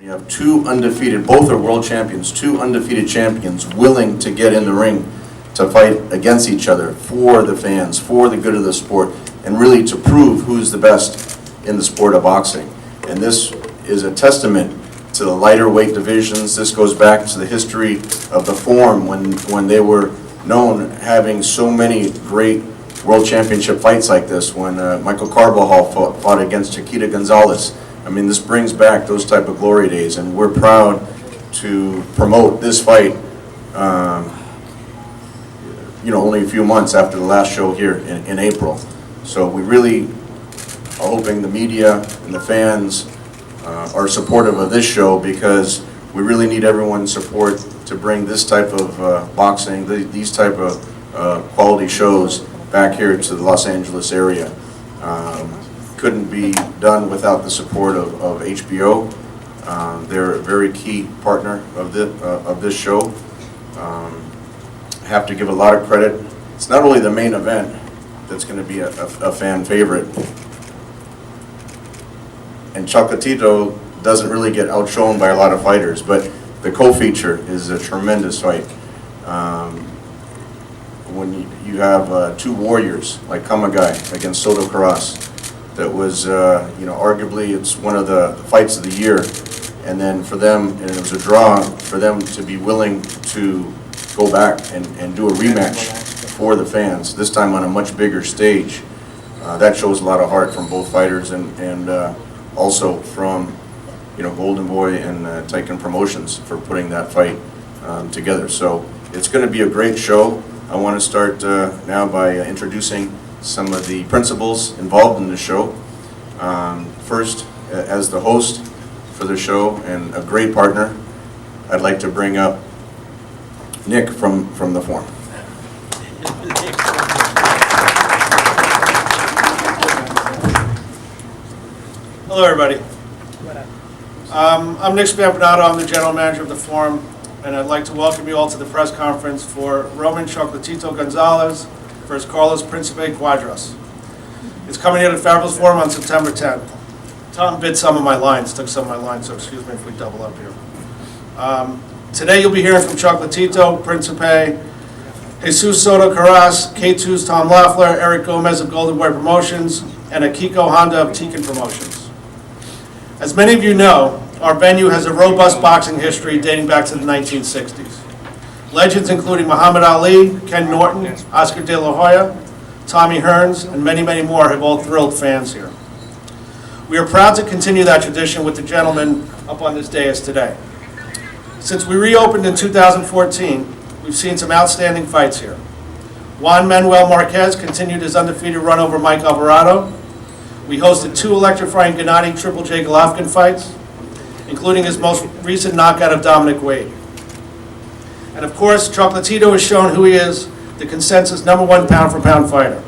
You have two undefeated, both are world champions, two undefeated champions willing to get in the ring to fight against each other for the fans, for the good of the sport, and really to prove who's the best in the sport of boxing. And this is a testament to the lighter weight divisions. This goes back to the history of the Forum when they were known having so many great world championship fights like this, when Michael Carbajal fought against Chiquita Gonzalez. I mean, this brings back those type of glory days, and we're proud to promote this fight only a few months after the last show here in April. So we really are hoping the media and the fans are supportive of this show, because we really need everyone's support to bring this type of boxing, these type of quality shows back here to the Los Angeles area. Couldn't be done without the support of HBO. They're a very key partner of this show. Have to give a lot of credit. It's not only the main event that's going to be a fan favorite, and Chocolatito doesn't really get outshone by a lot of fighters, but the co-feature is a tremendous fight. When you have two warriors like Kamagai against Soto Caras, that was, arguably it's one of the fights of the year, and then for them, and it was a draw, for them to be willing to go back and do a rematch for the fans, this time on a much bigger stage. That shows a lot of heart from both fighters, and also from Golden Boy and Titan Promotions for putting that fight together. So it's going to be a great show. I want to start now by introducing some of the principals involved in the show. First, as the host for the show and a great partner, I'd like to bring up Nick from the Forum. Hello, everybody. I'm Nick Spampanato. I'm the general manager of the Forum, and I'd like to welcome you all to the press conference for Roman Chocolatito Gonzalez versus Carlos Principe Cuadras. It's coming here to Fabulous Forum on September 10th. Tom bit some of my lines, took some of my lines, so excuse me if we double up here. Today you'll be hearing from Chocolatito, Principe, Jesus Soto Caras, K2's Tom Loeffler, Eric Gomez of Golden Boy Promotions, and Akiko Honda of Tikan Promotions. As many of you know, our venue has a robust boxing history dating back to the 1960s. Legends including Muhammad Ali, Ken Norton, Oscar De La Hoya, Tommy Hearns, and many, many more have all thrilled fans here. We are proud to continue that tradition with the gentlemen up on this dais today. Since we reopened in 2014, we've seen some outstanding fights here. Juan Manuel Marquez continued his undefeated run over Mike Alvarado. We hosted two electrifying Gennady Triple J Golovkin fights, including his most recent knockout of Dominic Wade. And of course, Chocolatito has shown who he is, the consensus #1 pound-for-pound fighter.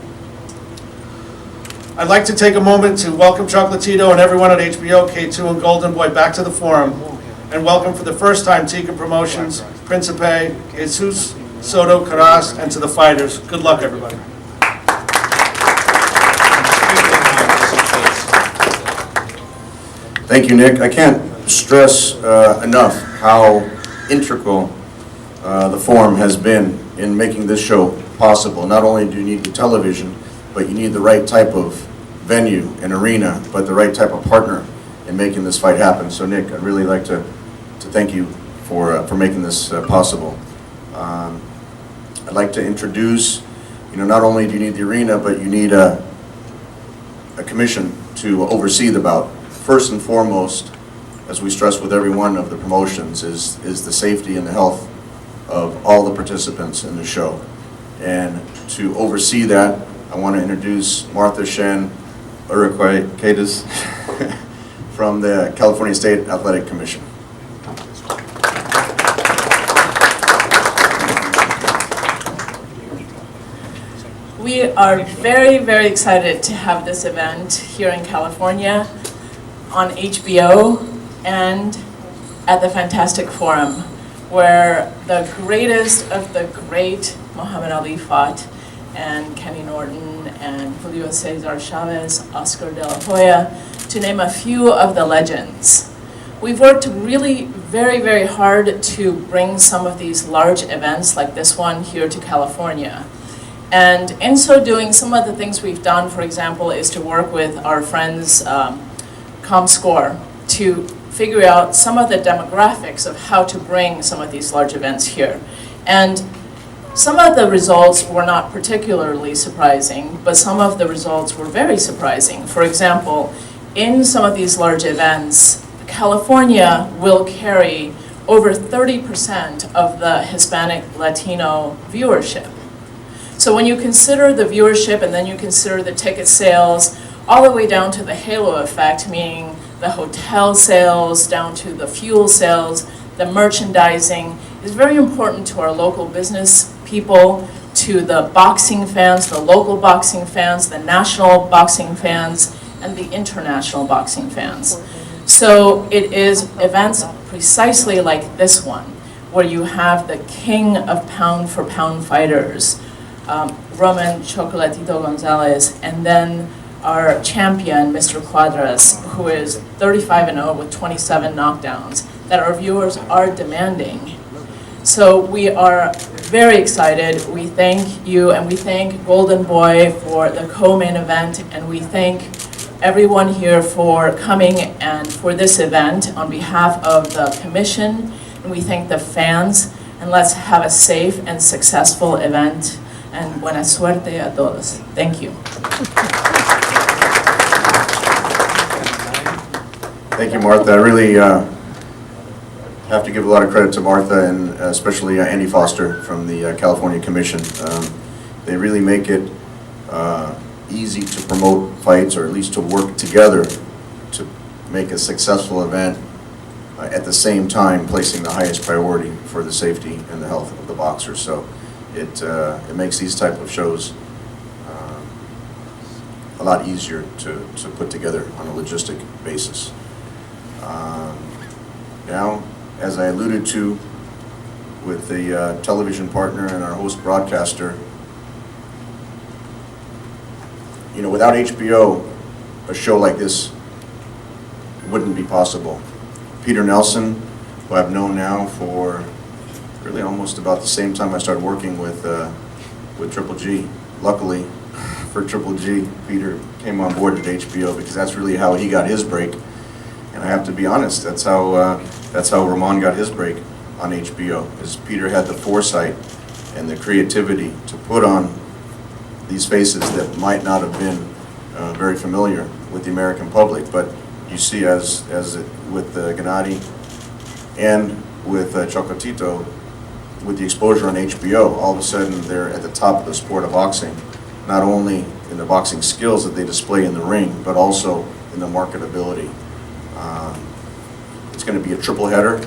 I'd like to take a moment to welcome Chocolatito and everyone at HBO, K2, and Golden Boy back to the Forum, and welcome for the first time Tikan Promotions, Principe, Jesus Soto Caras, and to the fighters. Good luck, everybody. Thank you, Nick. I can't stress enough how integral the Forum has been in making this show possible. Not only do you need the television, but you need the right type of venue and arena, but the right type of partner in making this fight happen. So Nick, I'd really like to thank you for making this possible. I'd like to introduce, not only do you need the arena, but you need a commission to oversee the bout. First and foremost, as we stress with every one of the promotions, is the safety and the health of all the participants in the show. And to oversee that, I want to introduce Martha Shen Urquidez from the California State Athletic Commission. We are very, very excited to have this event here in California on HBO and at the fantastic Forum, where the greatest of the great Muhammad Ali fought, and Kenny Norton and Julio Cesar Chavez, Oscar De La Hoya, to name a few of the legends. We've worked really very, very hard to bring some of these large events like this one here to California. And in so doing, some of the things we've done, for example, is to work with our friends ComScore to figure out some of the demographics of how to bring some of these large events here. And some of the results were not particularly surprising, but some of the results were very surprising. For example, in some of these large events, California will carry over 30% of the Hispanic Latino viewership. So when you consider the viewership and then you consider the ticket sales, all the way down to the halo effect, meaning the hotel sales, down to the fuel sales, the merchandising, is very important to our local business people, to the boxing fans, the local boxing fans, the national boxing fans, and the international boxing fans. So it is events precisely like this one, where you have the king of pound-for-pound fighters, Roman Chocolatito Gonzalez, and then our champion, Mr. Cuadras, who is 35-0 with 27 knockdowns, that our viewers are demanding. So we are very excited. We thank you, and we thank Golden Boy for the co-main event, and we thank everyone here for coming and for this event on behalf of the commission, and we thank the fans, and let's have a safe and successful event, and buena suerte a todos. Thank you. Thank you, Martha. I really have to give a lot of credit to Martha and especially Andy Foster from the California Commission. They really make it easy to promote fights, or at least to work together to make a successful event, at the same time placing the highest priority for the safety and the health of the boxers. So it makes these type of shows a lot easier to put together on a logistic basis. Now, as I alluded to with the television partner and our host broadcaster, you know, without HBO, a show like this wouldn't be possible. Peter Nelson, who I've known now for really almost about the same time I started working with Triple G. Luckily for Triple G, Peter came on board at HBO because that's really how he got his break. And I have to be honest, that's how Ramon got his break on HBO, is Peter had the foresight and the creativity to put on these faces that might not have been very familiar with the American public. But you see, with Gennady and with Chocolatito, with the exposure on HBO, all of a sudden they're at the top of the sport of boxing, not only in the boxing skills that they display in the ring, but also in the marketability. It's going to be a triple header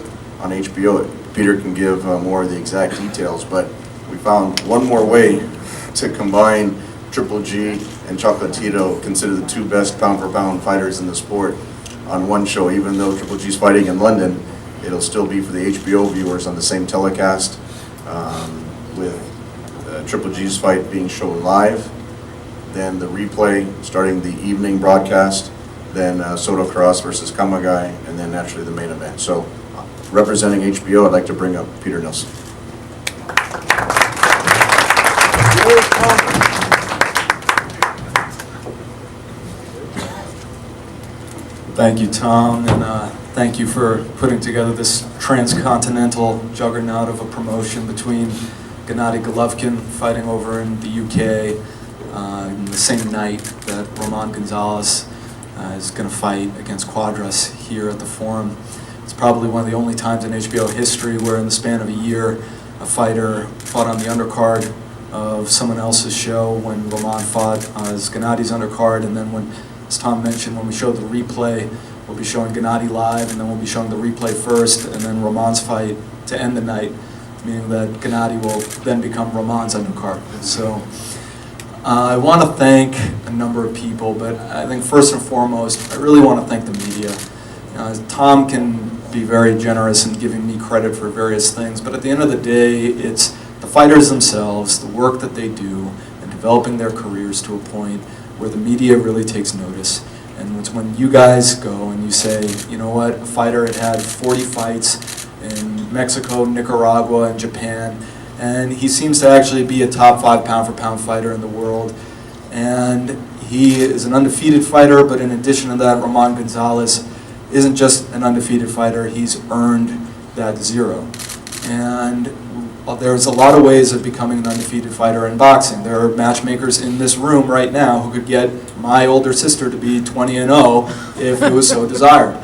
on HBO. Peter can give more of the exact details, but we found one more way to combine Triple G and Chocolatito, considered the two best pound-for-pound fighters in the sport, on one show. Even though Triple G's fighting in London, it'll still be for the HBO viewers on the same telecast, with Triple G's fight being shown live, then the replay starting the evening broadcast, then Soto Cross versus Kamagai, and then naturally the main event. So, representing HBO, I'd like to bring up Peter Nelson. Thank you, Tom, and thank you for putting together this transcontinental juggernaut of a promotion between Gennady Golovkin fighting over in the UK in the same night that Roman Gonzalez is going to fight against Cuadras here at the Forum. It's probably one of the only times in HBO history where in the span of a year a fighter fought on the undercard of someone else's show, when Roman fought as Gennady's undercard, and then when, as Tom mentioned, when we show the replay, we'll be showing Gennady live, and then we'll be showing the replay first, and then Roman's fight to end the night, meaning that Gennady will then become Roman's undercard. So I want to thank a number of people, but I think first and foremost, I really want to thank the media. Tom can be very generous in giving me credit for various things, but at the end of the day, it's the fighters themselves, the work that they do, and developing their careers to a point where the media really takes notice. And it's when you guys go and you say, you know what, a fighter had 40 fights in Mexico, Nicaragua, and Japan, and he seems to actually be a top 5 pound-for-pound fighter in the world. And he is an undefeated fighter, but in addition to that, Roman Gonzalez isn't just an undefeated fighter, he's earned that 0. And there's a lot of ways of becoming an undefeated fighter in boxing. There are matchmakers in this room right now who could get my older sister to be 20-0 if it was so desired.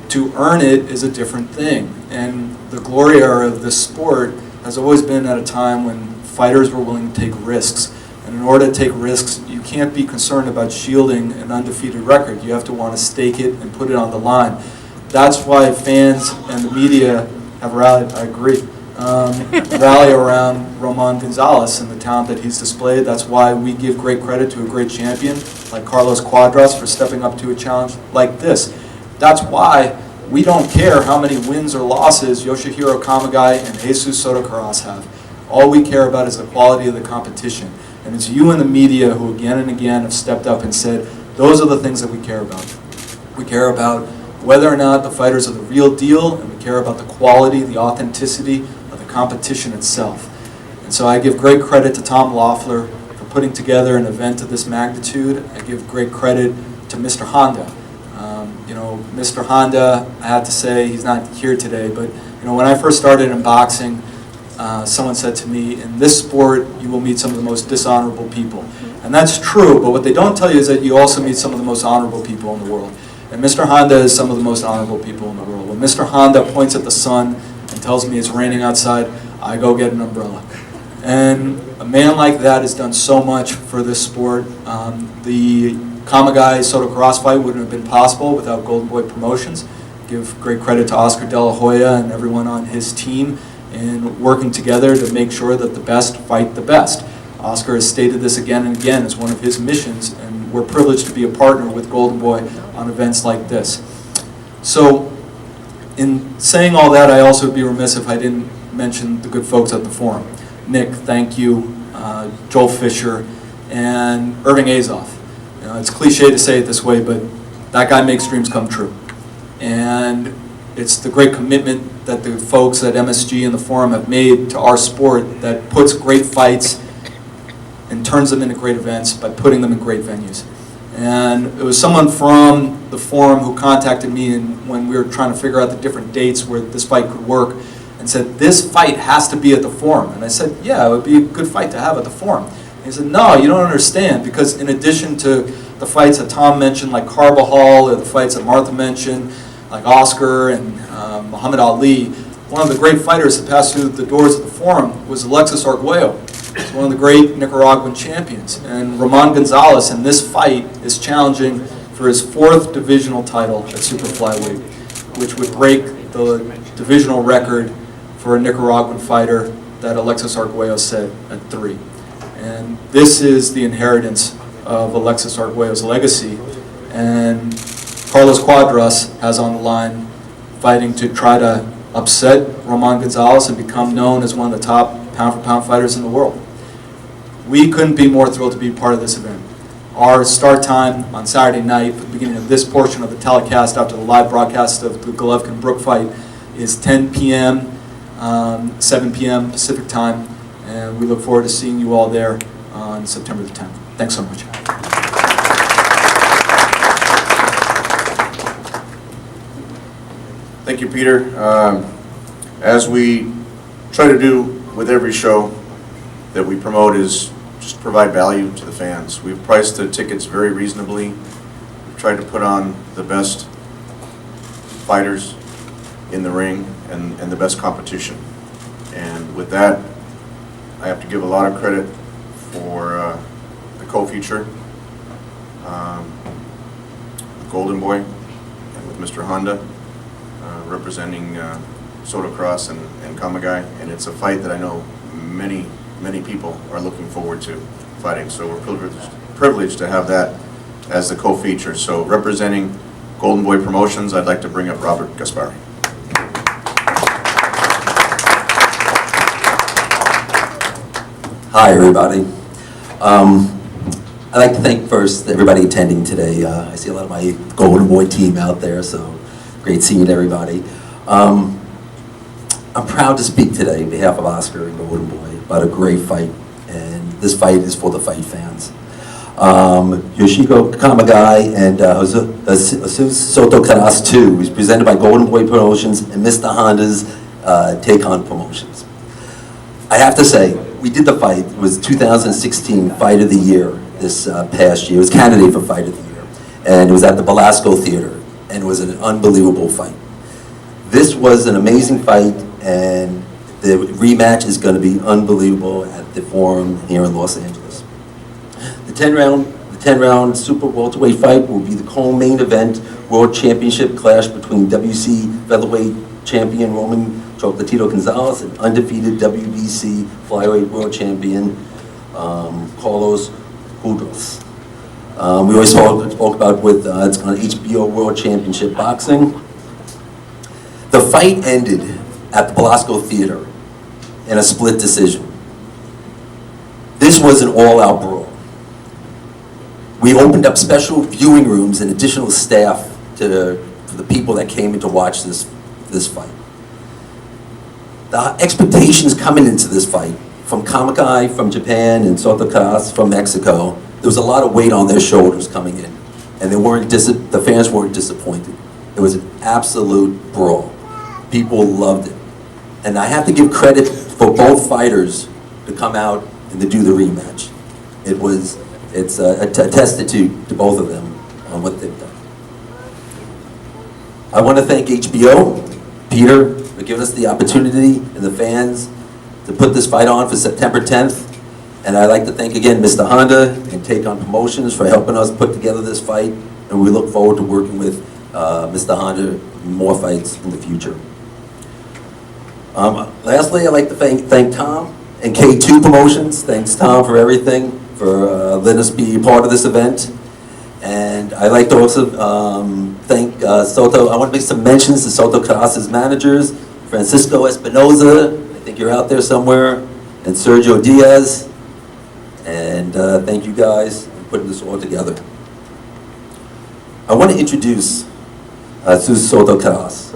To earn it is a different thing. And the glory era of this sport has always been at a time when fighters were willing to take risks. And in order to take risks, you can't be concerned about shielding an undefeated record. You have to want to stake it and put it on the line. That's why fans and the media have rallied, I agree, rally around Roman Gonzalez and the talent that he's displayed. That's why we give great credit to a great champion like Carlos Cuadras for stepping up to a challenge like this. That's why we don't care how many wins or losses Yoshihiro Kamagai and Jesus Sotocaras have. All we care about is the quality of the competition. And it's you and the media who again and again have stepped up and said, those are the things that we care about. We care about whether or not the fighters are the real deal, and we care about the quality, the authenticity of the competition itself. And so I give great credit to Tom Loeffler for putting together an event of this magnitude. I give great credit to Mr. Honda. Mr. Honda, I have to say, he's not here today, but when I first started in boxing, someone said to me, in this sport, you will meet some of the most dishonorable people. And that's true, but what they don't tell you is that you also meet some of the most honorable people in the world. And Mr. Honda is some of the most honorable people in the world. When Mr. Honda points at the sun and tells me it's raining outside, I go get an umbrella. And a man like that has done so much for this sport. The Kamagai-Sotocaras fight wouldn't have been possible without Golden Boy Promotions. Give great credit to Oscar De La Hoya and everyone on his team in working together to make sure that the best fight the best. Oscar has stated this again and again as one of his missions, and we're privileged to be a partner with Golden Boy on events like this. So, in saying all that, I also would be remiss if I didn't mention the good folks at the forum. Nick, thank you, Joel Fisher, and Irving Azoff. It's cliche to say it this way, but that guy makes dreams come true. And it's the great commitment that the folks at MSG and the forum have made to our sport that puts great fights and turns them into great events by putting them in great venues. And it was someone from the forum who contacted me when we were trying to figure out the different dates where this fight could work and said, this fight has to be at the forum. And I said, yeah, it would be a good fight to have at the forum. And he said, no, you don't understand, because in addition to the fights that Tom mentioned, like Carbajal, or the fights that Martha mentioned, like Oscar and Muhammad Ali, one of the great fighters that passed through the doors of the forum was Alexis Arguello. He's one of the great Nicaraguan champions. And Roman Gonzalez in this fight is challenging for his 4th divisional title at super flyweight, which would break the divisional record for a Nicaraguan fighter that Alexis Arguello set at 3. And this is the inheritance of Alexis Arguello's legacy. And Carlos Cuadras has on the line fighting to try to upset Roman Gonzalez and become known as one of the top pound-for-pound fighters in the world. We couldn't be more thrilled to be part of this event. Our start time on Saturday night, for the beginning of this portion of the telecast after the live broadcast of the Golovkin-Brook fight, is 10 p.m., 7 p.m. Pacific time, and we look forward to seeing you all there on September the 10th. Thanks so much. Thank you, Peter. As we try to do with every show that we promote, is just provide value to the fans. We've priced the tickets very reasonably. We've tried to put on the best fighters in the ring and the best competition. And with that, I have to give a lot of credit for the co-feature, Golden Boy, and with Mr. Honda, representing Sotocaras and Kamagai. And it's a fight that I know many people are looking forward to fighting. So we're privileged to have that as the co-feature. So representing Golden Boy Promotions, I'd like to bring up Robert Gaspari. Hi, everybody. I'd like to thank first everybody attending today. I see a lot of my Golden Boy team out there, so great seeing everybody. I'm proud to speak today on behalf of Oscar and Golden Boy about a great fight, and this fight is for the fight fans. Yoshiko Kamagai and Jesus Soto Caras 2 is presented by Golden Boy Promotions and Mr. Honda's Take On Promotions. I have to say, we did the fight. It was 2016 Fight of the Year this past year. It was candidate for Fight of the Year. And it was at the Belasco Theater. And it was an unbelievable fight. This was an amazing fight, and the rematch is going to be unbelievable at the Forum here in Los Angeles. The 10-round super welterweight fight will be the co-main event World Championship clash between WC featherweight champion Roman Chocolatito Gonzalez and undefeated WBC flyweight world champion Carlos Cuadras. We always spoke about it's on HBO World Championship Boxing. The fight ended at the Belasco Theater in a split decision. This was an all-out brawl. We opened up special viewing rooms and additional staff for the people that came in to watch this fight. The expectations coming into this fight from Kamagai from Japan and Soto Caras from Mexico, there was a lot of weight on their shoulders coming in, and the fans weren't disappointed. It was an absolute brawl. People loved it. And I have to give credit for both fighters to come out and to do the rematch. It's a testament to both of them on what they've done. I want to thank HBO, Peter, for giving us the opportunity and the fans to put this fight on for September 10th. And I'd like to thank again Mr. Honda and Take On Promotions for helping us put together this fight. And we look forward to working with Mr. Honda in more fights in the future. Lastly, I'd like to thank Tom and K2 Promotions. Thanks, Tom, for everything, for letting us be part of this event. And I'd like to also thank Soto. I want to make some mentions to Soto Caras' managers, Francisco Espinoza, I think you're out there somewhere, and Sergio Diaz. And thank you guys for putting this all together. I want to introduce Soto Caras.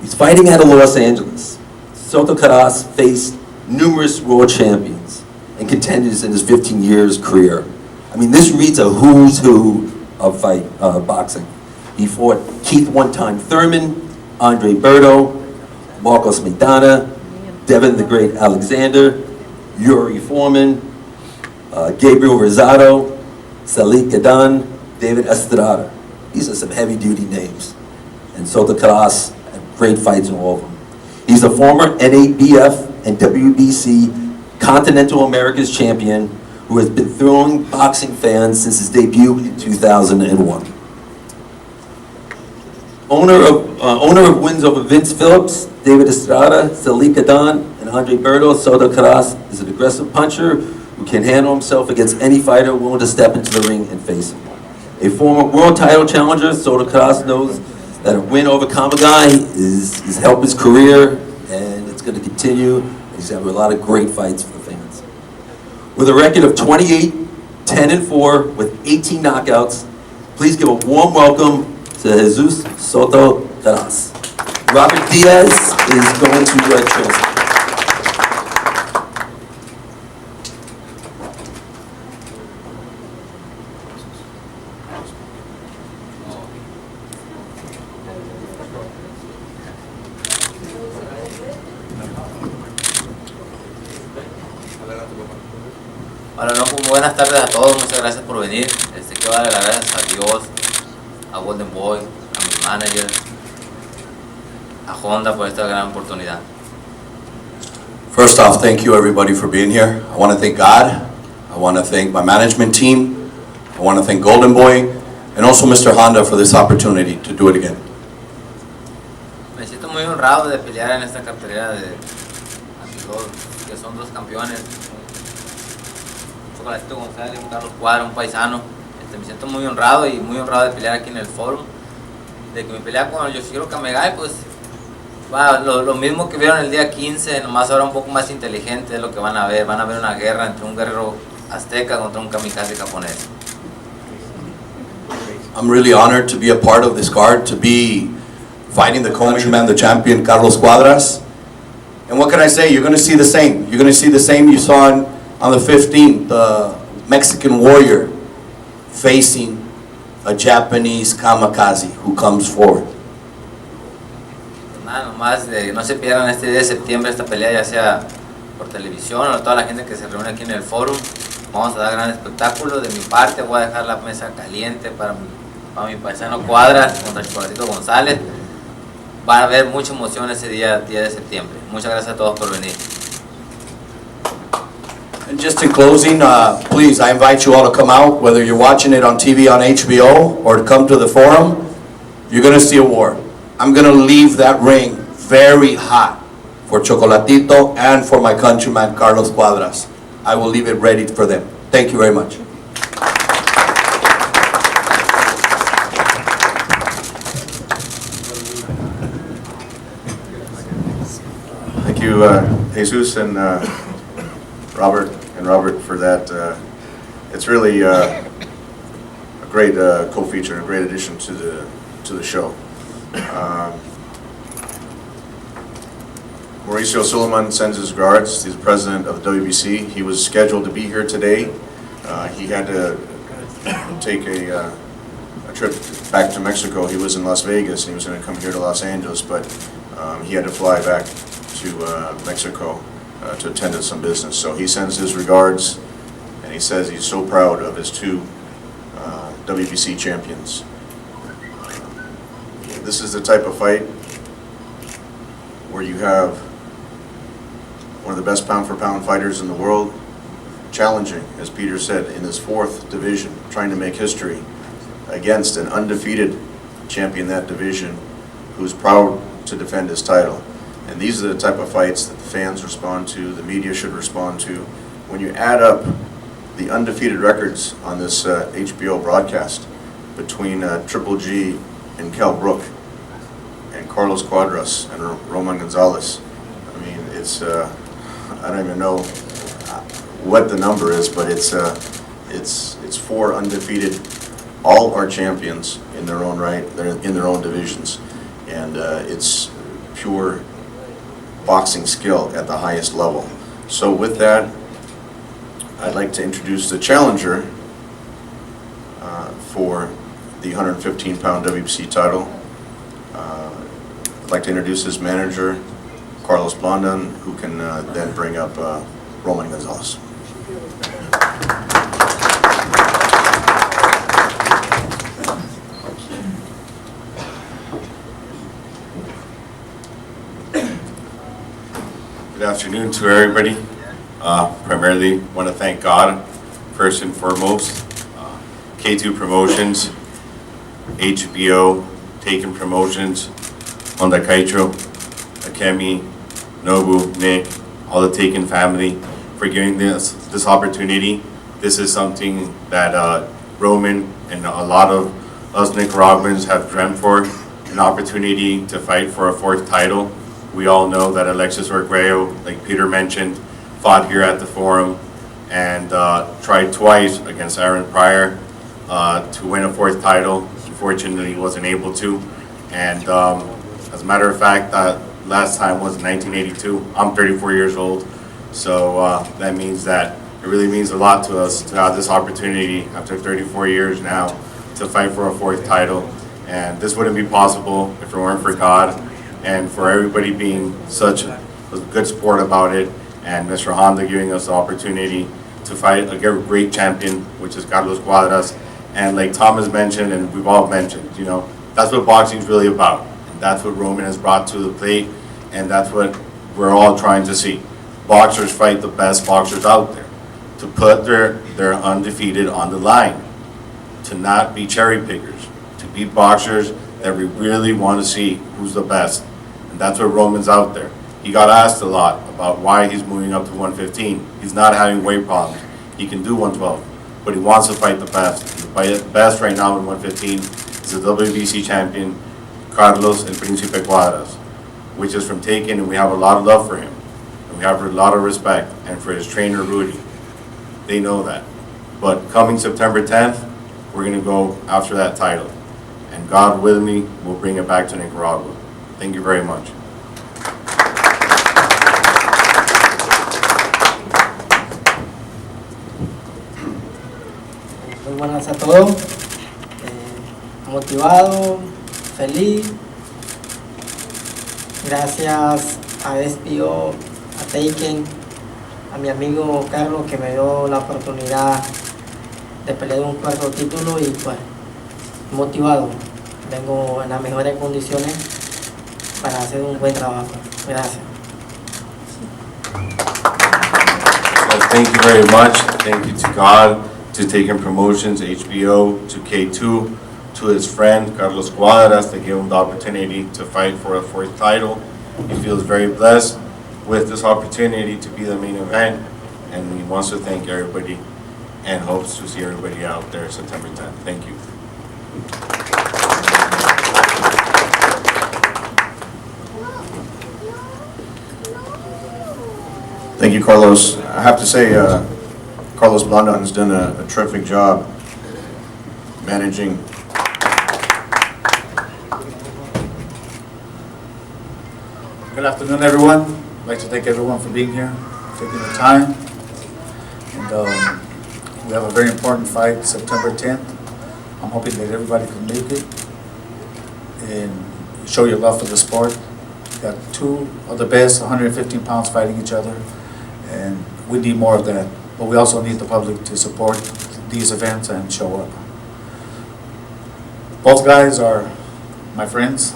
He's fighting out of Los Angeles. Soto Caras faced numerous world champions and contenders in his 15 years career. I mean, this reads a who's who of boxing. He fought Keith one-time Thurman, Andre Berto, Marcos Maidana, Devin the Great Alexander, Yuri Foreman, Gabriel Rosado, Salik Gadan, David Estrada. These are some heavy-duty names. And Soto Caras had great fights in all of them. He's a former NABF and WBC Continental Americas champion who has been thrilling boxing fans since his debut in 2001. Owner of wins over Vince Phillips, David Estrada, Salik Gadan, and Andre Berto, Soto Caras is an aggressive puncher who can handle himself against any fighter willing to step into the ring and face him. A former world title challenger, Soto Caras knows that a win over Kamagai is helped his career, and it's going to continue. He's having a lot of great fights for the fans. With a record of 28, 10, and 4, with 18 knockouts, please give a warm welcome to Jesus Soto Caras. Robert Diaz is going to translate. Bueno, no, pues, buenas tardes a todos, muchas gracias por venir. Quiero darle las gracias a Dios, a Golden Boy, a mis managers, a Honda por esta gran oportunidad. First off, thank you everybody for being here. I want to thank God. I want to thank my management team. I want to thank Golden Boy and also Mr. Honda for this opportunity to do it again. Me siento muy honrado de pelear en esta cartelera ante todos, que son dos campeones. Chocolatito Gonzalez, un Carlos Cuadras, un paisano. Me siento muy honrado y muy honrado de pelear aquí en el foro. De que mi pelea con Yoshiro Kamagai, pues lo mismo que vieron el día 15, nomás ahora un poco más inteligente es lo que van a ver. Van a ver una guerra entre un guerrero azteca contra un kamikaze japonés. I'm really honored to be a part of this card, to be fighting the co-main man, the champion, Carlos Cuadras. And what can I say? You're going to see the same. You're going to see the same you saw on the 15th, the Mexican warrior facing a Japanese kamikaze who comes forward. Nada, nomás no se pierdan este día de septiembre esta pelea, ya sea por televisión o toda la gente que se reúne aquí en el foro. Vamos a dar gran espectáculo. De mi parte voy a dejar la mesa caliente para mi paisano Cuadras contra Chocolatito González. Va a haber mucha emoción ese día de septiembre. Muchas gracias a todos por venir. And just in closing, please, I invite you all to come out, whether you're watching it on TV on HBO or to come to the forum. You're going to see a war. I'm going to leave that ring very hot for Chocolatito and for my countryman, Carlos Cuadras. I will leave it ready for them. Thank you very much. Thank you, Jesus and Robert for that. It's really a great co-feature and a great addition to the show. Mauricio Suleiman sends his regards. He's the president of the WBC. He was scheduled to be here today. He had to take a trip back to Mexico. He was in Las Vegas and he was going to come here to Los Angeles, but he had to fly back to Mexico to attend to some business. So he sends his regards, and he says he's so proud of his two WBC champions. This is the type of fight where you have one of the best pound-for-pound fighters in the world challenging, as Peter said, in his fourth division, trying to make history against an undefeated champion in that division who's proud to defend his title. And these are the type of fights that the fans respond to, the media should respond to. When you add up the undefeated records on this HBO broadcast between Triple G and Cal Brook and Carlos Cuadras and Roman Gonzalez, I mean, it's I don't even know what the number is, but it's four undefeated. All are champions in their own right. They're in their own divisions, and it's pure boxing skill at the highest level. So with that, I'd like to introduce the challenger for the 115-pound WBC title. I'd like to introduce his manager, Carlos Blondon, who can then bring up Roman Gonzalez. Good afternoon to everybody. Primarily want to thank God first and foremost. K2 Promotions, HBO, Taken Promotions, Honda Kaitro, Akemi, Nobu, Nick, all the Taken family for giving this opportunity. This is something that Roman and a lot of us Nicaraguans have dreamt for, an opportunity to fight for a fourth title. We all know that Alexis Orguello, like Peter mentioned, fought here at the Forum and tried twice against Aaron Pryor to win a fourth title. Unfortunately, he wasn't able to. And as a matter of fact, last time was 1982. I'm 34 years old, so that means that it really means a lot to us to have this opportunity after 34 years now to fight for a fourth title. And this wouldn't be possible if it weren't for God and for everybody being such a good sport about it, and Mr. Honda giving us the opportunity to fight a great champion, which is Carlos Cuadras. And like Thomas mentioned, and we've all mentioned, you know, that's what boxing is really about. And that's what Roman has brought to the plate, and that's what we're all trying to see. Boxers fight the best boxers out there, to put their undefeated on the line, to not be cherry pickers, to be boxers that we really want to see who's the best. And that's what Roman's out there. He got asked a lot about why he's moving up to 115. He's not having weight problems. He can do 112, but he wants to fight the best. The best right now in 115 is the WBC champion, Carlos El Príncipe Cuadras, which is from Taken, and we have a lot of love for him. And we have a lot of respect, and for his trainer, Rudy. they know that. But coming September 10th, we're going to go after that title. And God with me, we'll bring it back to Nicaragua. Thank you very much. Muy buenas a todos. Motivado, feliz. Gracias a SPO, a Taken, a mi amigo Carlos que me dio la oportunidad de pelear un cuarto título y pues motivado. Vengo en las mejores condiciones para hacer un buen trabajo. Gracias. So thank you very much. Thank you to God, to Taken Promotions, HBO, to K2, to his friend Carlos Cuadras that gave him the opportunity to fight for a fourth title. He feels very blessed with this opportunity to be the main event, and he wants to thank everybody and hopes to see everybody out there September 10th. Thank you. Thank you, Carlos. I have to say, Carlos Blondon has done a terrific job managing. Good afternoon, everyone. I'd like to thank everyone for being here, taking the time. And we have a very important fight September 10th. I'm hoping that everybody can make it and show your love for the sport. We got two of the best, 115 pounds fighting each other, and we need more of that. But we also need the public to support these events and show up. Both guys are my friends.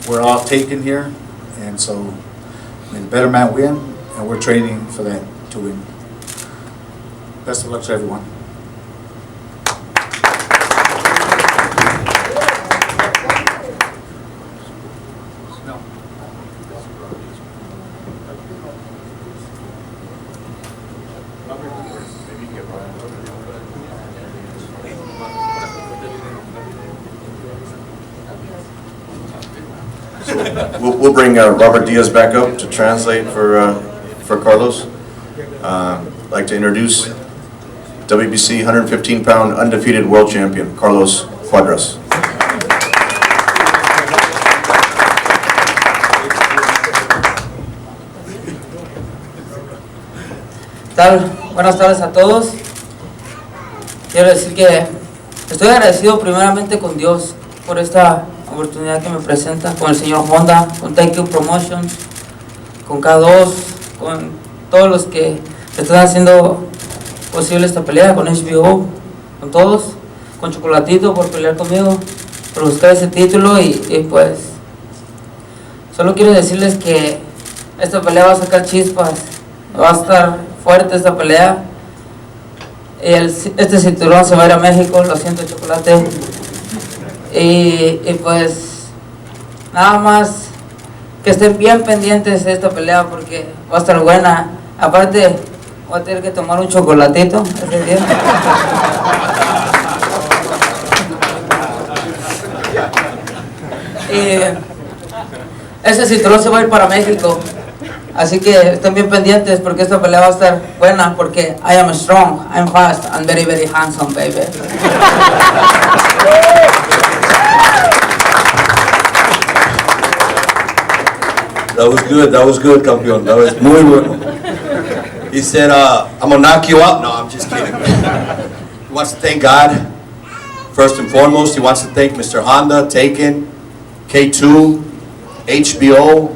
We're all taken here, and so may the better man win, and we're training for that to win. Best of luck to everyone. We'll bring Robert Diaz back up to translate for Carlos. I'd like to introduce WBC 115-pound undefeated world champion, Carlos Cuadras. ¿Qué tal? Buenas tardes a todos. Quiero decir que estoy agradecido primeramente con Dios por esta oportunidad que me presenta, con el señor Honda, con Taken Promotions, con K2, con todos los que están haciendo posible esta pelea, con HBO, con todos, con Chocolatito por pelear conmigo, por buscar ese título y pues solo quiero decirles que esta pelea va a sacar chispas, va a estar fuerte esta pelea. Este cinturón se va a ir a México, lo siento, Chocolate. Y pues nada más que estén bien pendientes de esta pelea porque va a estar buena. Aparte voy a tener que tomar un chocolatito ese día. Y ese cinturón se va a ir para México, así que estén bien pendientes porque esta pelea va a estar buena porque I am strong, I'm fast, and very very handsome, baby. That was good, campeón. That was muy bueno. He said, I'm gonna knock you out. No, I'm just kidding. He wants to thank God, first and foremost. He wants to thank Mr. Honda, Taken, K2, HBO,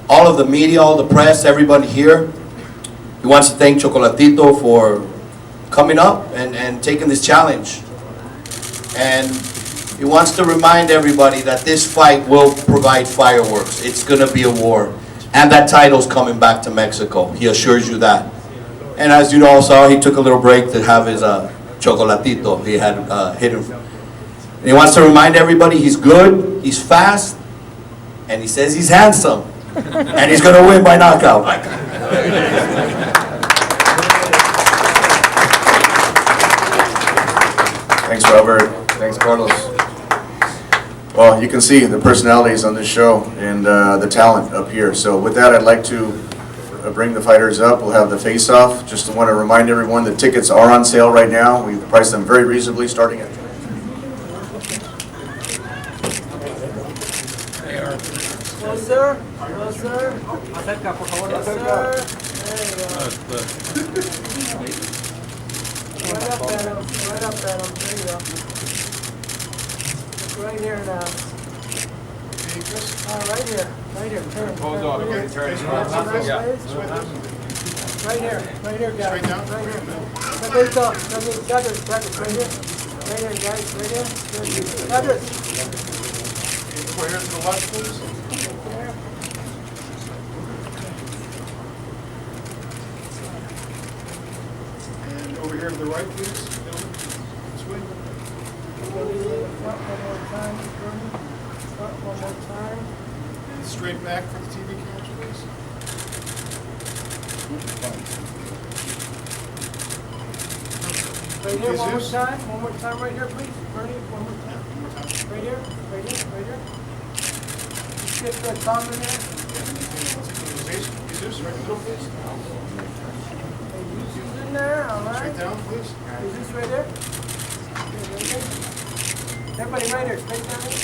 all of the media, all the press, everybody here. He wants to thank Chocolatito for coming up and taking this challenge. And he wants to remind everybody that this fight will provide fireworks. It's going to be a war. And that title's coming back to Mexico. He assures you that. And as you all saw, he took a little break to have his Chocolatito. He had hit him. And he wants to remind everybody he's good, he's fast, and he says he's handsome. And he's going to win by knockout. Thanks, Robert. Thanks, Carlos. Well, you can see the personalities on this show and the talent up here. So with that, I'd like to bring the fighters up. We'll have the face-off. Just want to remind everyone that tickets are on sale right now. We've priced them very reasonably, starting at... Closer, closer. Acerca, por favor, acerca. There you go. Right up at him, right up at him. There you go. Look right here now. Right here, right here. Turn. Pose off, okay, turn. Right here, guys. Straight down? Right here. Right here. Right here, guys, right here. Cuadras. Over here to the left, please. And over here to the right, please. This way. One more time. And straight back for the TV cameras, please. Right here, one more time. One more time right here, please. Bernie, one more time. Right here, right here, right here. Just get that thumb in there. Jesus, right in the middle, please. Jesus in there, all right. Straight down, please. Jesus right there. Everybody right here, straight down here.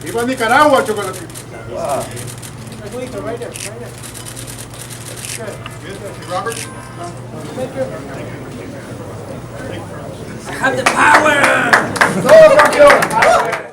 Viva Nicaragua, Chocolatito. Chocolatito, right there, right there. Good. Good. Robert? Thank you. I have the power! Go, Rocky!